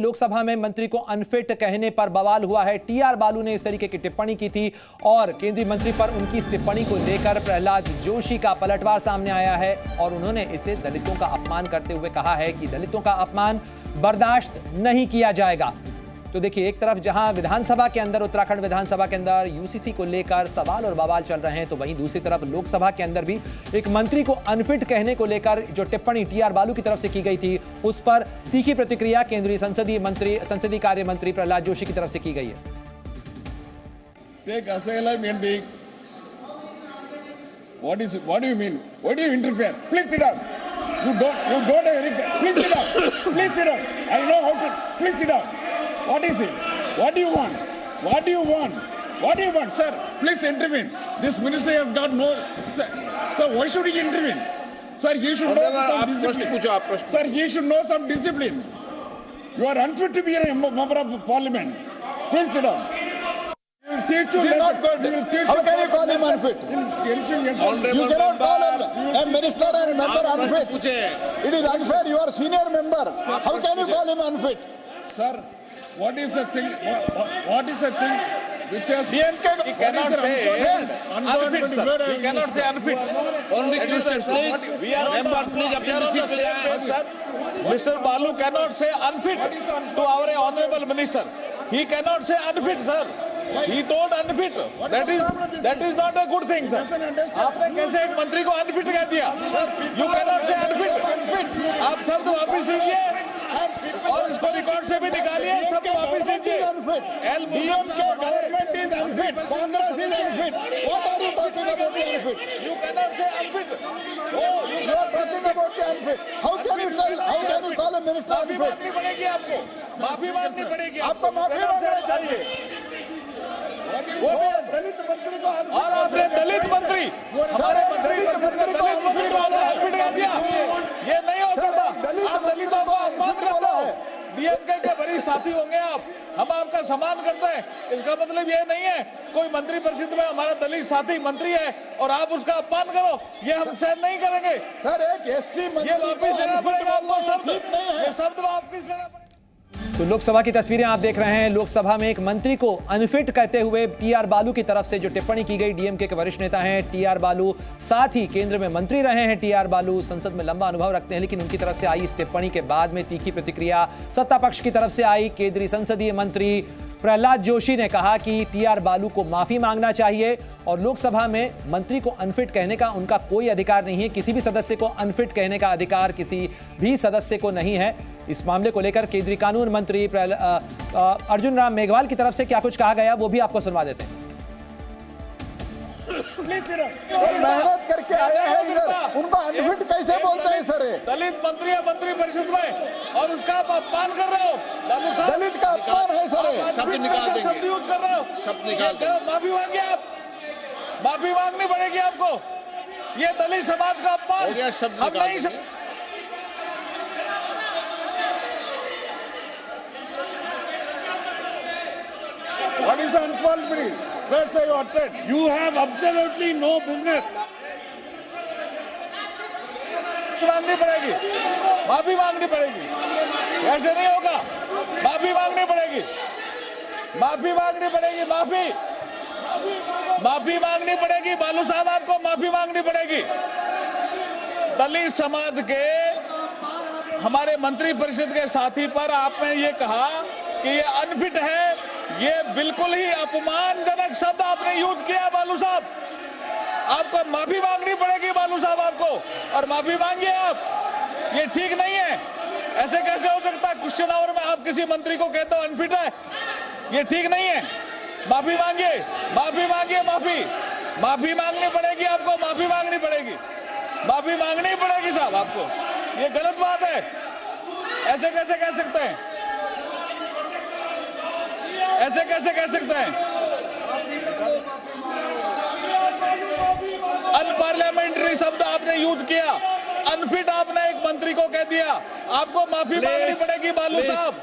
लोकसभा में मंत्री को अनफिट कहने पर बवाल हुआ है। टीआर बालू ने इस तरीके की टिप्पणी की थी और केंद्रीय मंत्री पर उनकी इस टिप्पणी को लेकर प्रहलाद जोशी का पलटवार सामने आया है और उन्होंने इसे दलितों का अपमान करते हुए कहा है कि दलितों का अपमान बर्दाश्त नहीं किया जाएगा। तो देखिए, एक तरफ जहां विधानसभा के अंदर, उत्तराखंड विधानसभा के अंदर यूसीसी को लेकर सवाल और बवाल चल रहे हैं, तो वहीं दूसरी तरफ लोकसभा के अंदर भी एक मंत्री को अनफिट कहने को लेकर जो टिप्पणी टीआर बालू की तरफ से की गई थी, उस पर तीखी प्रतिक्रिया केंद्रीय संसदीय कार्य मंत्री प्रहलाद जोशी की तरफ से की गई है। Take asylum in the. What do you mean? What do you interfere? Please sit down. You don't have anything. Please sit down. Please sit down. I know how to. Please sit down. What is it? What do you want? What do you want? What do you want, sir? Please intervene. This minister has got no. Sir, why should he intervene? Sir, he should know some discipline. Sir, he should know some discipline. You are unfit to be a member of parliament. Please sit down. This is not good. How can you call him unfit? You cannot call a minister and member unfit. It is unfair. You are senior member. How can you call him unfit? Sir, what is the thing? What is the thing which has DMK? He cannot say unfit, sir. He cannot say unfit. Only question, please. We are on the same, sir. Mr. Balu cannot say unfit to our honorable minister. He cannot say unfit, sir. He told unfit. That is not a good thing, sir. आपने कैसे एक मंत्री को unfit कह दिया? You cannot say unfit. आप शब्द वापिस लीजिए और इसको रिकॉर्ड से भी निकालिए। शब्द वापिस लीजिए। DMK government is unfit. Congress is unfit. What are you talking about the unfit? You cannot say unfit. You are talking about the unfit. How can you call a minister माफी unfit? मांगनी पड़ेगी आपको। माफी मांगनी पड़ेगी। आपको माफी मांगना चाहिए। वो भी दलित मंत्री को और आपने दलित मंत्री हमारे मंत्री को अनफिट कर दिया। ये नहीं हो सकता। आप दलितों को अपमान करते हो। डीएमके के बड़ी साथी होंगे आप, हम आपका सम्मान करते हैं। इसका मतलब ये नहीं है कोई मंत्री परिषद में हमारा दलित साथी मंत्री है और आप उसका अपमान करो, ये हम सहन नहीं करेंगे। सर, एक एससी मंत्री ये वापिस लेना पड़ेगा आपको शब्द, ये शब्द वापिस लेना पड़ेगा। तो लोकसभा की तस्वीरें आप देख रहे हैं। लोकसभा में एक मंत्री को अनफिट कहते हुए टीआर बालू की तरफ से जो टिप्पणी की गई, डीएमके के वरिष्ठ नेता हैं टीआर बालू, साथ ही केंद्र में मंत्री रहे हैं टीआर बालू, संसद में लंबा अनुभव रखते हैं, लेकिन उनकी तरफ से आई इस टिप्पणी के बाद में तीखी प्रतिक्रिया सत्ता पक्ष की तरफ से आई। केंद्रीय संसदीय मंत्री प्रहलाद जोशी ने कहा कि टीआर बालू को माफी मांगना चाहिए और लोकसभा में मंत्री को अनफिट कहने का उनका कोई अधिकार नहीं है। किसी भी सदस्य को अनफिट कहने का अधिकार किसी भी सदस्य को नहीं है। इस मामले को लेकर केंद्रीय कानून मंत्री अर्जुन राम मेघवाल की तरफ से क्या कुछ कहा गया, वो भी आपको सुनवा देते हैं। मेहनत करके आया है इधर, उनको अनफिट कैसे बोलते हैं सर? दलित मंत्री या मंत्री परिषद में और उसका आप अपमान कर रहे हो। दलित का अपमान है सर। शब्द निकाल देंगे, शब्द यूज कर रहे हो, शब्द निकाल देंगे। माफी मांगिए आप, माफी मांगनी पड़ेगी आपको। ये दलित समाज का अपमान हम नहीं। What is unqualified? Let's say you are dead. You have absolutely no business. मांगनी पड़ेगी, माफी मांगनी पड़ेगी। ऐसे नहीं होगा, माफी मांगनी पड़ेगी, माफी मांगनी पड़ेगी, माफी मांगनी पड़ेगी। बालू साहब आपको माफी मांगनी पड़ेगी। दलित समाज के हमारे मंत्री परिषद के साथी पर आपने ये कहा कि ये अनफिट है, ये बिल्कुल ही अपमानजनक शब्द आपने यूज किया बालू साहब। आपको माफी मांगनी पड़ेगी बालू साहब आपको, और माफी मांगिए आप। ये ठीक नहीं है। ऐसे कैसे हो सकता है क्वेश्चन आवर में आप किसी मंत्री को कहते हो अनफिट है? ये ठीक नहीं है। माफी मांगिए, माफी मांगिए, माफी मांगनी पड़ेगी आपको, माफी मांगनी पड़ेगी, माफी मांगनी पड़ेगी साहब आपको। ये गलत बात है। ऐसे कैसे कह सकते हैं? ऐसे कैसे कह सकते हैं? अनपार्लियामेंट्री शब्द आपने यूज किया, अनफिट आपने एक मंत्री को कह दिया। आपको माफी मांगनी पड़ेगी बालू साहब।